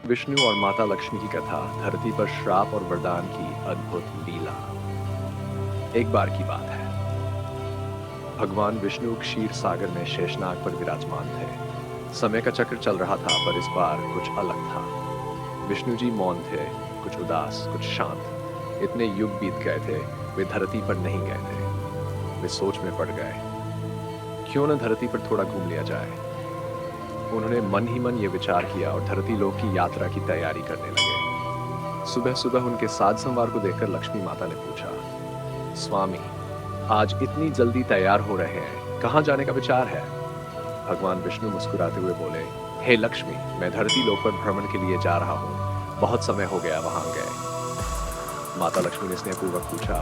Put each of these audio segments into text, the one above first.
विष्णु और माता लक्ष्मी की कथा, धरती पर श्राप और वरदान की अद्भुत लीला। एक बार की बात है, भगवान विष्णु क्षीर सागर में शेषनाग पर विराजमान थे। समय का चक्र चल रहा था, पर इस बार कुछ अलग था। विष्णु जी मौन थे, कुछ उदास, कुछ शांत। इतने युग बीत गए थे, वे धरती पर नहीं गए थे। वे सोच में पड़ गए, क्यों न धरती पर थोड़ा घूम लिया जाए। उन्होंने मन ही मन ये विचार किया और धरती लोक की यात्रा की तैयारी करने लगे। सुबह सुबह उनके साज संवार को देखकर लक्ष्मी माता ने पूछा, स्वामी, आज इतनी जल्दी तैयार हो रहे हैं, कहाँ जाने का विचार है? भगवान विष्णु मुस्कुराते हुए बोले, हे लक्ष्मी, मैं धरती लोक पर भ्रमण के लिए जा रहा हूँ। बहुत समय हो गया वहां गए। माता लक्ष्मी ने स्नेहपूर्वक पूछा,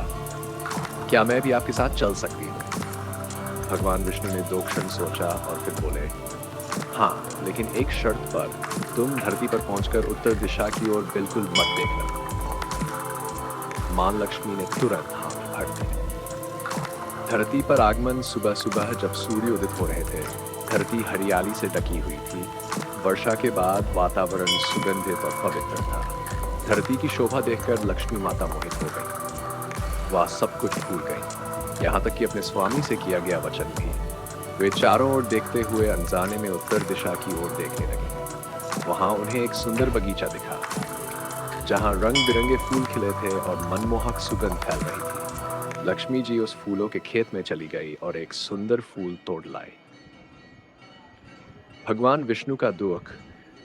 क्या मैं भी आपके साथ चल सकती हूँ? भगवान विष्णु ने 2 क्षण सोचा और फिर बोले, हाँ, लेकिन एक शर्त पर। तुम धरती पर पहुंचकर उत्तर दिशा की ओर बिल्कुल मत देखना। मां लक्ष्मी ने तुरंत हाँ में भर दी। धरती पर आगमन सुबह सुबह जब सूर्य उदित हो रहे थे, धरती हरियाली से ढकी हुई थी। वर्षा के बाद वातावरण सुगंधित और पवित्र था। धरती की शोभा देखकर लक्ष्मी माता मोहित हो गई। वह सब कुछ भूल गई, यहाँ तक कि अपने स्वामी से किया गया वचन भी। वे चारों ओर देखते हुए अनजाने में उत्तर दिशा की ओर देखने लगे। वहां उन्हें एक सुंदर बगीचा दिखा, जहां रंग बिरंगे फूल खिले थे और मनमोहक सुगंध फैल रही थी। लक्ष्मी जी उस फूलों के खेत में चली गई और एक सुंदर फूल तोड़ लाई। भगवान विष्णु का दुख,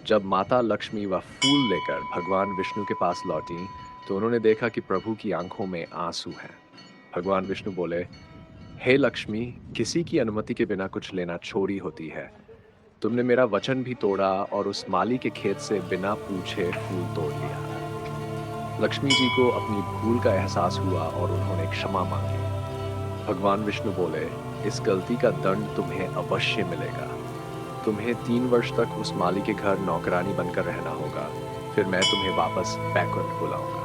जब माता लक्ष्मी वह फूल लेकर भगवान विष्णु के पास लौटी, तो उन्होंने देखा कि प्रभु की आंखों में आंसू हैं। भगवान विष्णु बोले, हे लक्ष्मी, किसी की अनुमति के बिना कुछ लेना चोरी होती है। तुमने मेरा वचन भी तोड़ा और उस माली के खेत से बिना पूछे फूल तोड़ लिया। लक्ष्मी जी को अपनी भूल का एहसास हुआ और उन्होंने क्षमा मांगी। भगवान विष्णु बोले, इस गलती का दंड तुम्हें अवश्य मिलेगा। तुम्हें 3 वर्ष तक उस माली के घर नौकरानी बनकर रहना होगा, फिर मैं तुम्हें वापस बैकुंठ बुलाऊंगा।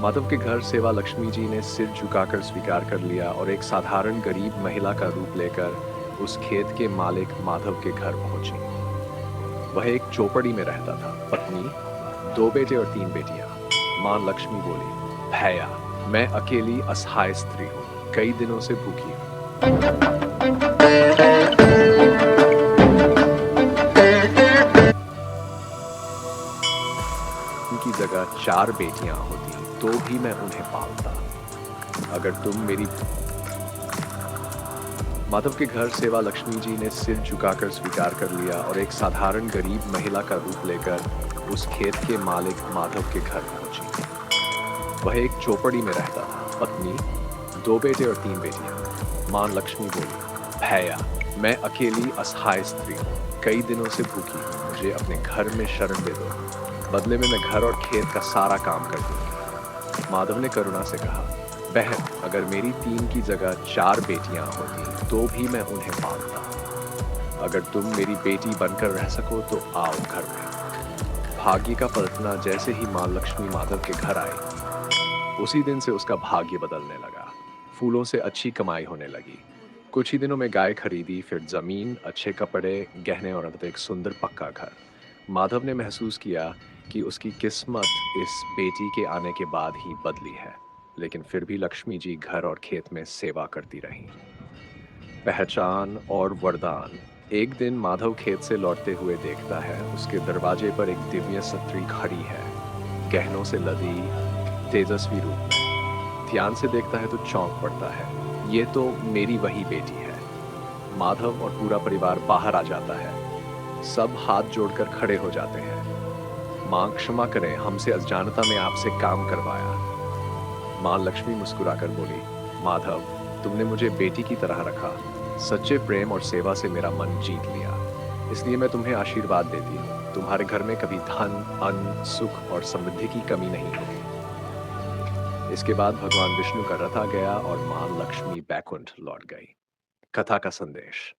माधव के घर सेवा लक्ष्मी जी ने सिर झुकाकर स्वीकार कर लिया और एक साधारण गरीब महिला का रूप लेकर उस खेत के मालिक माधव के घर पहुंची। वह एक चौपड़ी में रहता था, पत्नी, 2 बेटे और 3 बेटियां। मां लक्ष्मी बोली, भैया, मैं अकेली असहाय स्त्री हूँ, कई दिनों से भूखी हूँ। उनकी जगह 4 बेटियां होती तो भी मैं उन्हें पालता। अगर तुम मेरी माधव के घर सेवा लक्ष्मी जी ने सिर झुकाकर स्वीकार कर लिया और एक साधारण गरीब महिला का रूप लेकर उस खेत के मालिक माधव के घर पहुंची। वह एक चौपड़ी में रहता था, पत्नी, 2 बेटे और 3 बेटियां। मां लक्ष्मी बोली, भैया, मैं अकेली असहाय स्त्री हूँ, कई दिनों से भूखी हूँ, मुझे अपने घर में शरण दे दो। बदले में मैं घर और खेत का सारा काम कर दूंगी। माधव ने करुणा से कहा, बहन, अगर मेरी 3 की जगह 4 बेटियां होती तो भी मैं उन्हें पालता। अगर तुम मेरी बेटी बनकर रह सको तो आओ घर में। भाग्य का पलटना जैसे ही मां लक्ष्मी माधव के घर आई, उसी दिन से उसका भाग्य बदलने लगा। फूलों से अच्छी कमाई होने लगी। कुछ ही दिनों में गाय खरीदी, फिर जमीन, अच्छे कपड़े, गहने और अंत एक सुंदर पक्का घर। माधव ने महसूस किया कि उसकी किस्मत इस बेटी के आने के बाद ही बदली है। लेकिन फिर भी लक्ष्मी जी घर और खेत में सेवा करती रहीं। पहचान और वरदान। एक दिन माधव खेत से लौटते हुए देखता है, उसके दरवाजे पर एक दिव्य स्त्री खड़ी है, गहनों से लदी, तेजस्वी रूप में। ध्यान से देखता है तो चौंक पड़ता है, ये तो मेरी वही बेटी है। माधव और पूरा परिवार बाहर आ जाता है। सब हाथ जोड़कर खड़े हो जाते हैं। मां, क्षमा करें, हमसे अनजानता में आपसे काम करवाया। मां लक्ष्मी मुस्कुराकर बोली, माधव, तुमने मुझे बेटी की तरह रखा। सच्चे प्रेम और सेवा से मेरा मन जीत लिया। इसलिए मैं तुम्हें आशीर्वाद देती हूँ, तुम्हारे घर में कभी धन, अन्न, सुख और समृद्धि की कमी नहीं होगी। इसके बाद भगवान विष्णु का रथ आ गया और मां लक्ष्मी बैकुंठ लौट गई। कथा का संदेश।